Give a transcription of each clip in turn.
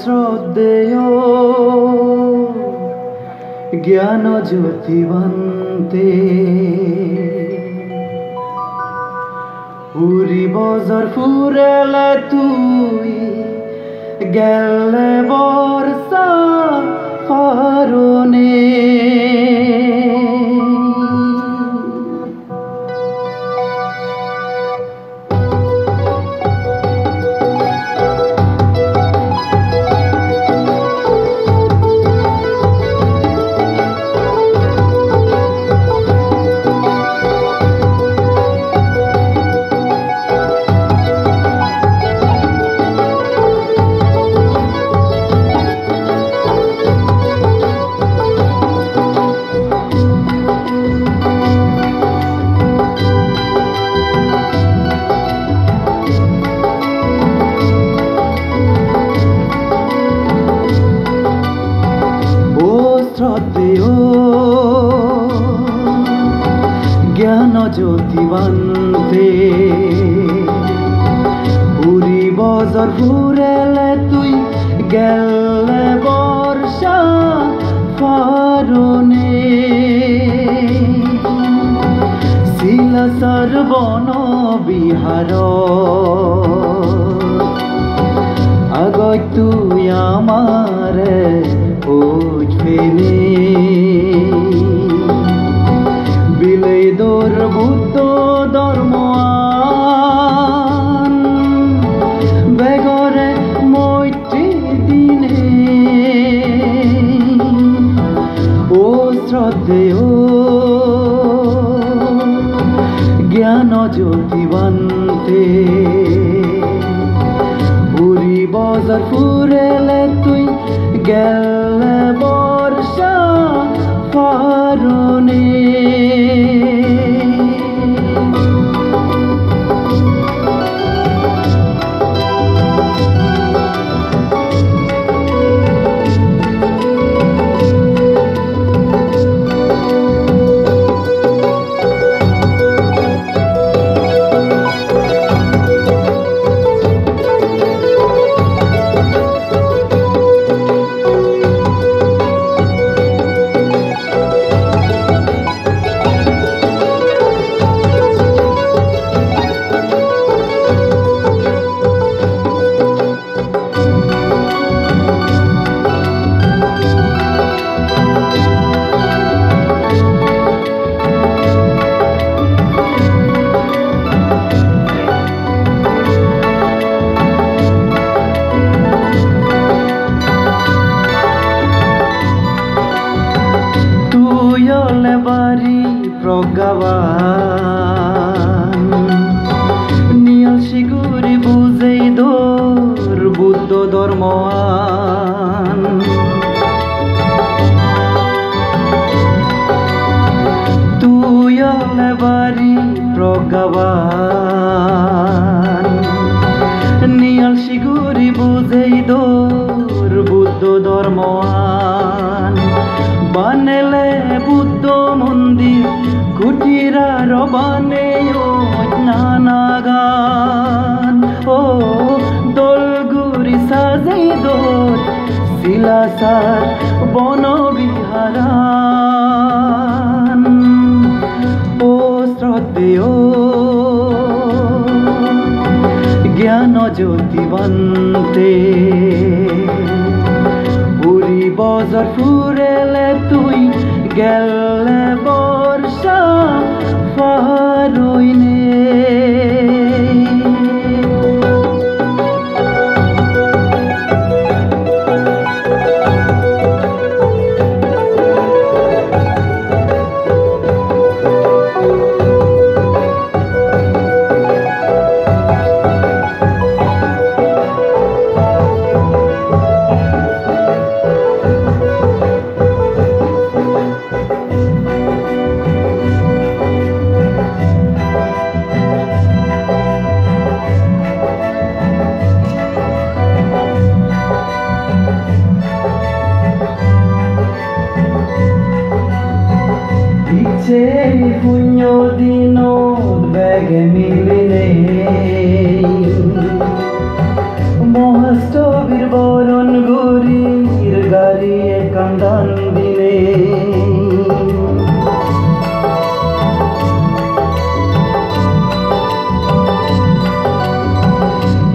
শ্রদ্ধেয় জ্ঞান জ্যোতিবন্তে উরি বজর ফুরেলে তুই গেলে বর্ষা ফারনে শ্রদ্ধেয় জ্ঞান জ্যোতিবন্তে উরি বজর ফুরেলে তুই গেলে বর্ষা ফারনে শিলাসার বন বিহার আগৈ তুই আমারে বুঝবেনে বিলেই দোর বুদ্ধ ধর্মান বেগরে মৈত্রী দিনে ও শ্রদ্ধেয় জ্ঞান জ্যোতিবন্তে উরি বজর ফুরেলে তুই গেলে বর্ষা ফারনে বাড়ি প্রজ্ঞাবান নিয়ল শিগুরি বুঝেই দোর বুদ্ধ ধর্মান তুই বাড়ি প্রজ্ঞাবান নিয়ল শিগুরি বুঝেই দোর বুদ্ধ ধর্মান বানেলে বুদ্ধ মন্দির কুটিরার বানে নানা গান ও দোলগুড়ি সাজে দোল শিলাসার বন বিহারান ও শ্রদ্ধেয় জ্ঞান জ্যোতিবন্তে উরি বজর ফুরেলে তুই গেলে বর্ষা ফারনে Pugno di no bege miline mohasto ছবির বরণ ঘুরির গাড়িয়ে কান্দান দিনে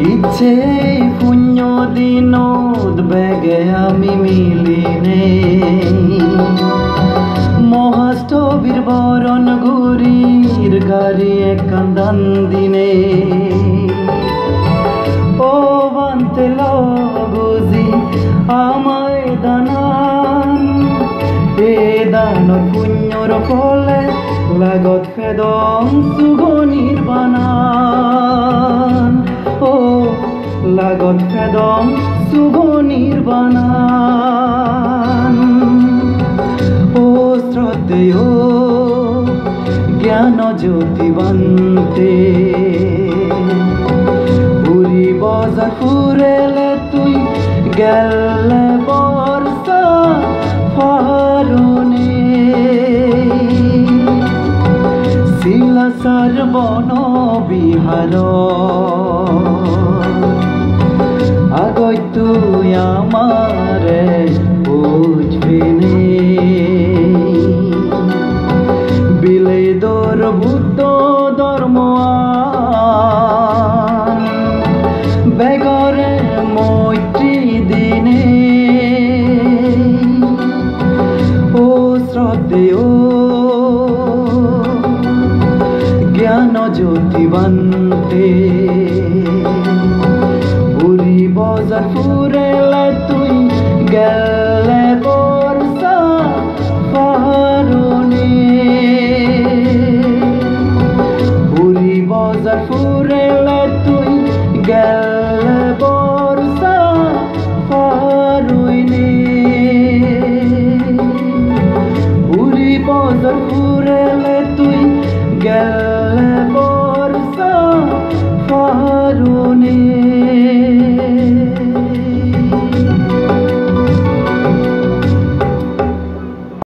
ইচ্ছে পুণ্য দিনত বেগে আমি মিলিনে মহাষ্টবীর বরণ ঘুরির গাড়িয়ে কান্দান দিনে ও বান্তে লগজি আমায় দানান এ দান পুণ্যর ফলে লাগত ফেদং সুগনির বানান ও লাগত ফেদং সুগনির বানান ও শ্রদ্ধেয় জ্ঞান জ্যোতিবন্তে পুরী বজার ফুরেলে তুই গেলে বর্ষা ফারণে শিলাসার বন বিহার আগৈ তুই আমারে বুঝবি নে বিলে দর বুদ্ধ ধর্ম বেগরে মৈত্রী দিনে ও শ্রদ্ধেয় জ্ঞান জ্যোতিবন্তে পুরী বজার ফুরেলে তুই গেলে বর্ষা ফারণে পুরী বজার ফুরেলে তুই গেলে বর্ষা ফারণে পুরী বজার ফুরেলে তুই গেলে বর্ষা